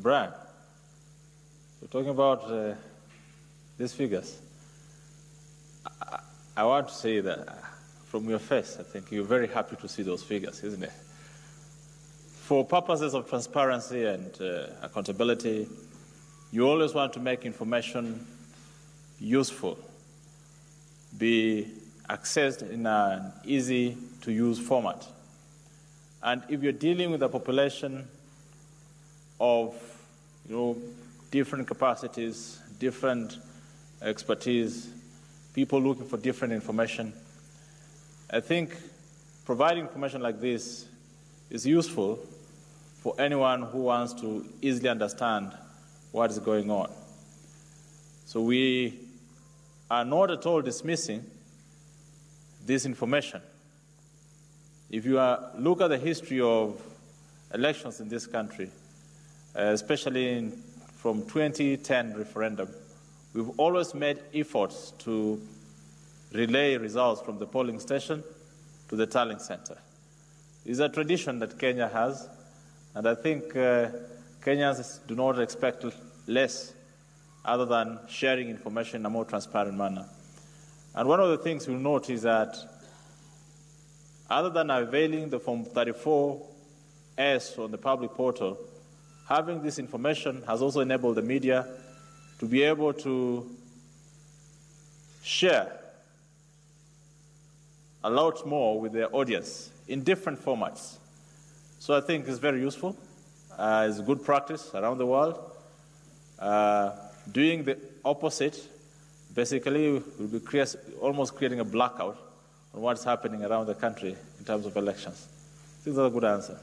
Brian, we're talking about these figures. I want to say that from your face, I think you're very happy to see those figures, isn't it? For purposes of transparency and accountability, you always want to make information useful, be accessed in an easy-to-use format. And if you're dealing with a population of different capacities, different expertise, people looking for different information, I think providing information like this is useful for anyone who wants to easily understand what is going on. So we are not at all dismissing this information. If you look at the history of elections in this country, especially from 2010 referendum, we've always made efforts to relay results from the polling station to the tallying center. It's a tradition that Kenya has, and I think Kenyans do not expect less other than sharing information in a more transparent manner. And one of the things you'll note is that other than availing the Form 34S on the public portal, having this information has also enabled the media to be able to share a lot more with their audience in different formats. So I think it's very useful. It's good practice around the world. Doing the opposite basically will be almost creating a blackout on what's happening around the country in terms of elections. I think that's a good answer.